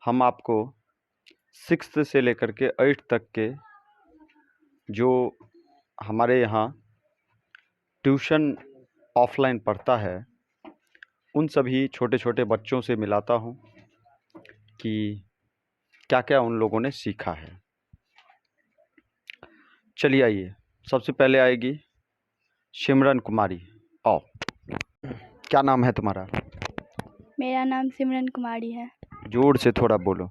हम आपको 6th से लेकर के 8th तक के जो हमारे यहाँ ट्यूशन ऑफलाइन पढ़ता है उन सभी छोटे छोटे बच्चों से मिलाता हूँ कि क्या क्या उन लोगों ने सीखा है। चलिए आइए, सबसे पहले आएगी सिमरन कुमारी। आओ, क्या नाम है तुम्हारा? मेरा नाम सिमरन कुमारी है। जोर से थोड़ा बोलो।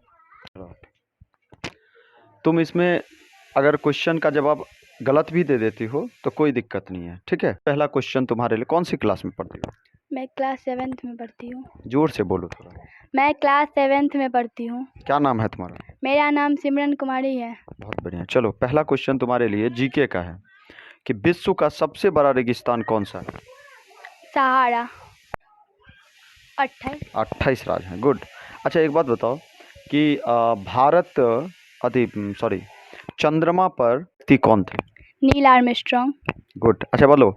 तुम इसमें अगर क्वेश्चन का जवाब गलत भी दे देती हो तो कोई दिक्कत नहीं है, ठीक है। पहला क्वेश्चन तुम्हारे लिए, कौन सी क्लास में पढ़ती हो? मैं क्लास 7th में पढ़ती हूँ। जोर से बोलो थोड़ा। मैं क्लास 7th में पढ़ती हूँ। क्या नाम है तुम्हारा? मेरा नाम सिमरन कुमारी है। बहुत बढ़िया। चलो, पहला क्वेश्चन तुम्हारे लिए जीके का है कि विश्व का सबसे बड़ा रेगिस्तान कौन सा है? सहारा। 28 राज हैं। गुड। अच्छा, एक बात बताओ कि चंद्रमा पर व्यक्ति कौन थे? Neil Armstrong. गुड। अच्छा बोलो,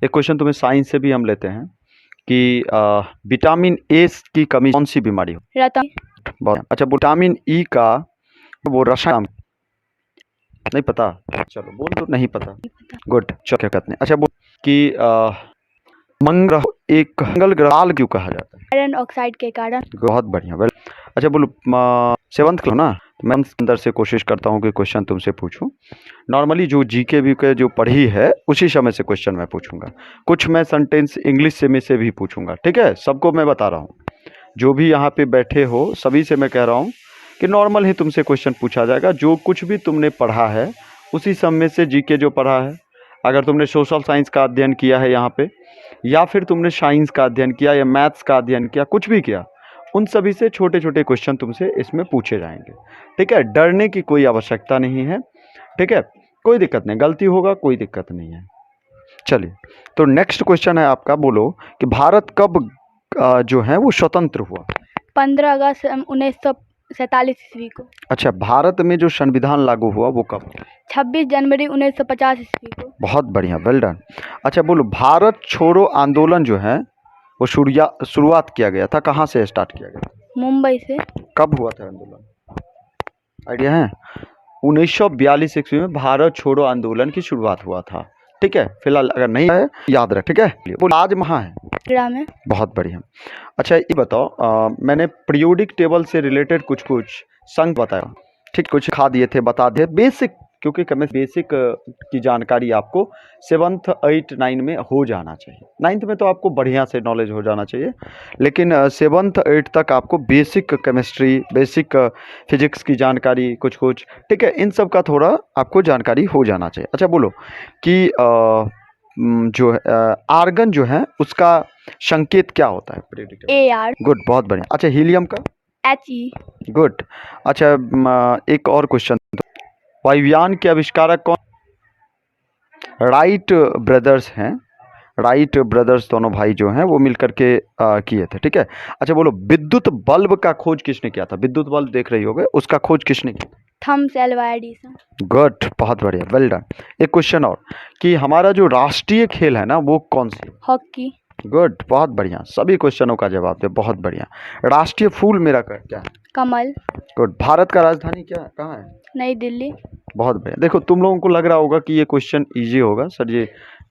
एक क्वेश्चन तुम्हें साइंस से भी हम लेते हैं कि विटामिन ए की कमी कौन सी बीमारी हो? रतन। बहुत अच्छा। विटामिन ई का वो रसायन नहीं पता? चलो बोल दो, नहीं पता। गुड, चलो क्या कहते हैं। अच्छा बोल कि मंगल ग्रह लाल क्यों कहा जाता है? आयरन ऑक्साइड के कारण। बहुत बढ़िया। वेल, अच्छा बोलो, 7th क्लास ना, तो मैं अंदर से कोशिश करता हूँ कि क्वेश्चन तुमसे पूछूं। नॉर्मली जो जीके भी के जो पढ़ी है उसी समय से क्वेश्चन मैं पूछूंगा। कुछ मैं सेंटेंस इंग्लिश में से भी पूछूंगा, ठीक है। सबको मैं बता रहा हूँ, जो भी यहाँ पे बैठे हो सभी से मैं कह रहा हूँ कि नॉर्मल ही तुमसे क्वेश्चन पूछा जाएगा। जो कुछ भी तुमने पढ़ा है उसी समय से जीके जो पढ़ा है, अगर तुमने सोशल साइंस का अध्ययन किया है यहाँ पे, या फिर तुमने साइंस का अध्ययन किया या मैथ्स का अध्ययन किया, कुछ भी किया, उन सभी से छोटे छोटे क्वेश्चन तुमसे इसमें पूछे जाएंगे, ठीक है। डरने की कोई आवश्यकता नहीं है, ठीक है। कोई दिक्कत नहीं, गलती होगा कोई दिक्कत नहीं है। चलिए, तो नेक्स्ट क्वेश्चन है आपका। बोलो कि भारत कब जो है वो स्वतंत्र हुआ? 15 अगस्त 1947 ईस्वी को। अच्छा, भारत में जो संविधान लागू हुआ वो कब? 26 जनवरी 1950 ईस्वी को। बहुत बढ़िया, वेल डन। अच्छा बोलो, भारत छोड़ो आंदोलन जो है वो शुरुआत किया गया था, कहाँ से स्टार्ट किया गया? मुंबई से। कब हुआ था आंदोलन, आइडिया है? 1942 ईस्वी में भारत छोड़ो आंदोलन की शुरुआत हुआ था, ठीक है। फिलहाल अगर नहीं है याद रख, ठीक है। वो आज वहाँ है में। बहुत बढ़िया। अच्छा ये बताओ, मैंने पीरियोडिक टेबल से रिलेटेड कुछ संख्या बताया, ठीक, कुछ खा दिए थे, बता दिए बेसिक, क्योंकि बेसिक की जानकारी आपको 7th 8 9 में हो जाना चाहिए। 9th में तो आपको बढ़िया से नॉलेज हो जाना चाहिए, लेकिन 7th 8 तक आपको बेसिक केमिस्ट्री, बेसिक फिजिक्स की जानकारी कुछ, ठीक है, इन सब का थोड़ा आपको जानकारी हो जाना चाहिए। अच्छा बोलो कि जो आर्गन जो है उसका संकेत क्या होता है? AR। गुड, बहुत बढ़िया। अच्छा, हीलियम का? HE। गुड। अच्छा, एक और क्वेश्चन, वायुयान के आविष्कारक कौन? राइट ब्रदर्स हैं। राइट ब्रदर्स दोनों भाई जो हैं वो मिलकर के किए थे, ठीक है। अच्छा बोलो, विद्युत बल्ब का खोज किसने किया था? विद्युत बल्ब देख रही होगे, उसका खोज किसने किया? Thomas Alva Edison. गुड, बहुत बढ़िया, वेल डन। एक क्वेश्चन और कि हमारा जो राष्ट्रीय खेल है ना वो कौन सी? हॉकी। गुड, बहुत बढ़िया, सभी क्वेश्चनों का जवाब दे, बहुत बढ़िया। राष्ट्रीय फूल मेरा क्या है? कमल। गुड। भारत का राजधानी कहाँ है? नई दिल्ली। बहुत बढ़िया। देखो, तुम लोगों को लग रहा होगा कि ये क्वेश्चन इजी होगा, सर ये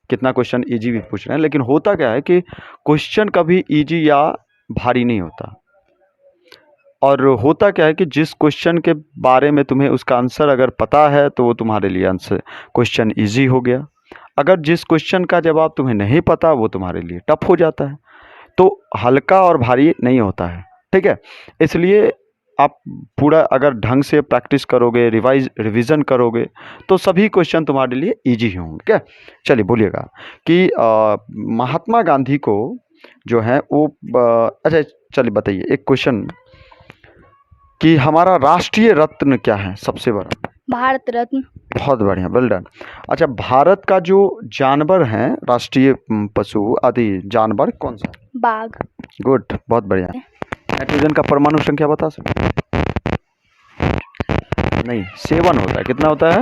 कितना क्वेश्चन इजी भी पूछ रहे हैं, लेकिन होता क्या है कि क्वेश्चन कभी इजी या भारी नहीं होता। और होता क्या है कि जिस क्वेश्चन के बारे में तुम्हें उसका आंसर अगर पता है तो वो तुम्हारे लिए आंसर क्वेश्चन इजी हो गया। अगर जिस क्वेश्चन का जवाब तुम्हें नहीं पता वो तुम्हारे लिए टफ हो जाता है। तो हल्का और भारी नहीं होता है, ठीक है। इसलिए आप पूरा अगर ढंग से प्रैक्टिस करोगे, रिवीजन करोगे तो सभी क्वेश्चन तुम्हारे लिए इजी होंगे, क्या? चलिए बोलिएगा कि महात्मा गांधी को जो है वो अच्छा चलिए बताइए एक क्वेश्चन कि हमारा राष्ट्रीय रत्न क्या है सबसे बड़ा? भारत रत्न। बहुत बढ़िया, वेल डन। अच्छा, भारत का जो जानवर है, राष्ट्रीय पशु आदि जानवर कौन सा? बाघ। गुड, बहुत बढ़िया। नाइट्रोजन का परमाणु संख्या बता सकते? नहीं, 7 होता है। कितना होता है?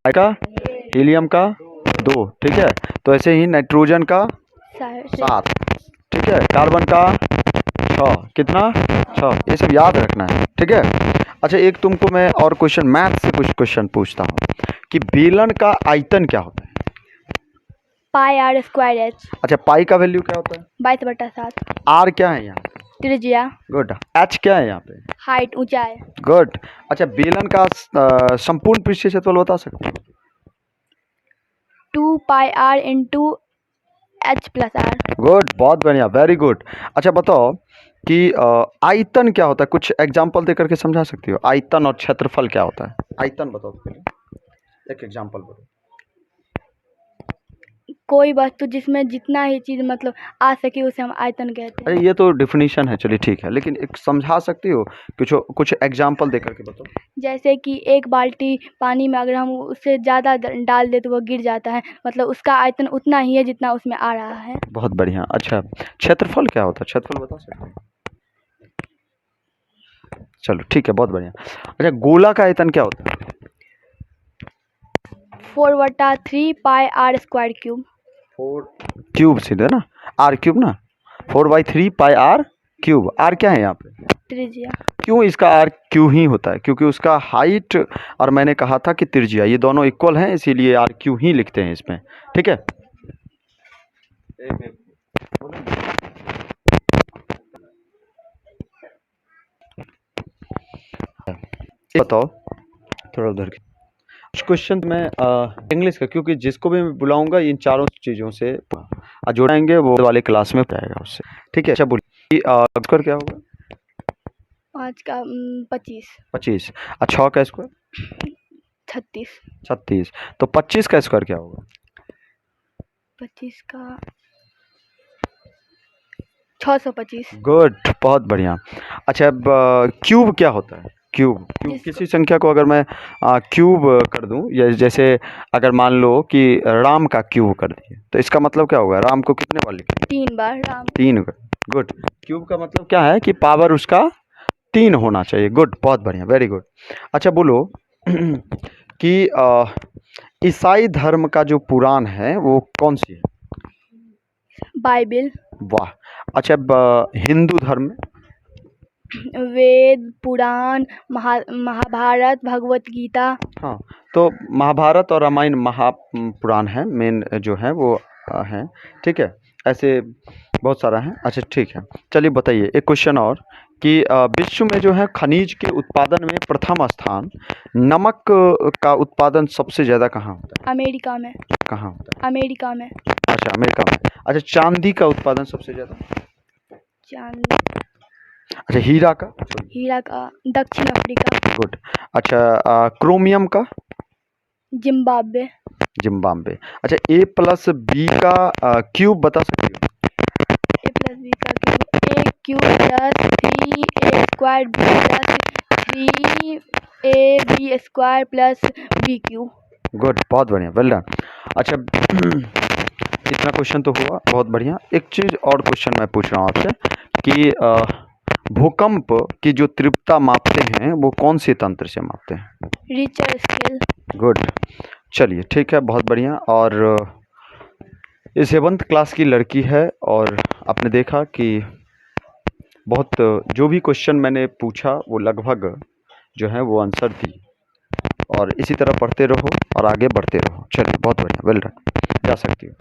का, हीलियम का 2, ठीक है। तो ऐसे ही नाइट्रोजन का 7, ठीक है। कार्बन का 6 कितना 6 ये सब याद रखना है, ठीक है। अच्छा एक तुमको मैं और क्वेश्चन मैथ से कुछ क्वेश्चन पूछता हूँ कि बेलन का आयतन क्या होता है। पाई आर स्क्वायर एच। अच्छा पाई का वैल्यू क्या होता है। 22/7। आर क्या है यहाँ पे। त्रिज्या। गुड। एच क्या है यहाँ पे। हाइट ऊंचाई। गुड। अच्छा बेलन का संपूर्ण पृष्ठीय क्षेत्रफल बता सकते हो। 2 pi R into H plus R. Good बहुत बढ़िया वेरी गुड। अच्छा बताओ कि आयतन क्या होता है, कुछ एग्जांपल दे करके समझा सकती हो। आयतन और क्षेत्रफल क्या होता है। आयतन बताओ पहले एक एग्जांपल बताओ। कोई वस्तु जिसमें जितना ही चीज मतलब आ सके उसे हम आयतन कहते हैं। अरे ये तो डिफिनीशन है, चलिए ठीक है, लेकिन एक समझा सकती हो कुछ एग्जांपल दे करके बताओ। जैसे कि एक बाल्टी पानी में अगर हम उससे ज़्यादा डाल दे तो वो गिर जाता है, मतलब उसका आयतन उतना ही है जितना उसमें आ रहा है। बहुत बढ़िया। अच्छा क्षेत्रफल क्या होता है, क्षेत्रफल बता सकते हो। चलो ठीक है बहुत बढ़िया। अच्छा गोला का आयतन क्या होता है। 4/3 पाई आर स्क्वायर क्यूब। 4 क्यूब सीधे ना, आर क्यूब ना, 4/3 पाई आर क्यूब। आर क्या है यहाँ पे। त्रिज्या। क्यों इसका आर क्यू ही होता है, क्योंकि उसका हाइट और मैंने कहा था कि त्रिज्या ये दोनों इक्वल हैं, इसीलिए आर क्यू ही लिखते हैं इसमें, ठीक है। बताओ थोड़ा उधर की कुछ क्वेश्चन मैं इंग्लिश का, क्योंकि जिसको भी मैं बुलाऊंगा इन चारों चीज़ों से जोड़ाएंगे, वो वाले क्लास में जाएगा उससे, ठीक है। अच्छा बोलिए स्क्वायर क्या होगा। 5 का 25। 25। और 6 का स्क्वायर 36। 36। तो 25 का स्क्वायर क्या होगा। 25 का 625। गुड बहुत बढ़िया। अच्छा अब क्यूब क्या होता है। क्यूब किसी संख्या को अगर मैं क्यूब कर दूं, या जैसे अगर मान लो कि राम का क्यूब कर दिए तो इसका मतलब क्या होगा। राम को कितने बार लिखें। 3 बार राम। 3 बार। गुड। क्यूब का मतलब क्या है कि पावर उसका 3 होना चाहिए। गुड बहुत बढ़िया वेरी गुड। अच्छा बोलो कि ईसाई धर्म का जो पुराण है वो कौन सी है। बाइबिल। वाह। अच्छा अब हिंदू धर्म में वेद पुराण महाभारत भगवत गीता। हाँ तो महाभारत और रामायण महापुराण है मेन जो है वो हैं, ठीक है। ऐसे बहुत सारा है। अच्छा ठीक है चलिए बताइए एक क्वेश्चन और कि विश्व में जो है खनिज के उत्पादन में प्रथम स्थान नमक का उत्पादन सबसे ज़्यादा कहाँ होता है। अमेरिका में। कहाँ होता है। अमेरिका में। अच्छा अमेरिका में। अच्छा चांदी का उत्पादन सबसे ज़्यादा। चांदी। अच्छा हीरा का। हीरा का दक्षिण अफ्रीका। गुड। अच्छा क्रोमियम का। जिम्बाब्वे। जिम्बाब्वे। अच्छा A+B का क्यूब बता सकते हो। A+B का cube A cube plus 3A square B plus 3AB square plus B cube. Good बहुत बढ़िया वेल डन। अच्छा इतना क्वेश्चन तो हुआ बहुत बढ़िया। एक चीज़ और क्वेश्चन मैं पूछ रहा हूँ आपसे कि भूकंप की जो तीव्रता मापते हैं वो कौन से तंत्र से मापते हैं। Richter scale. गुड चलिए ठीक है बहुत बढ़िया। और ये 7th क्लास की लड़की है और आपने देखा कि बहुत जो भी क्वेश्चन मैंने पूछा वो लगभग जो है वो आंसर दी, और इसी तरह पढ़ते रहो और आगे बढ़ते रहो। चलिए बहुत बढ़िया वेल डन, जा सकती हो।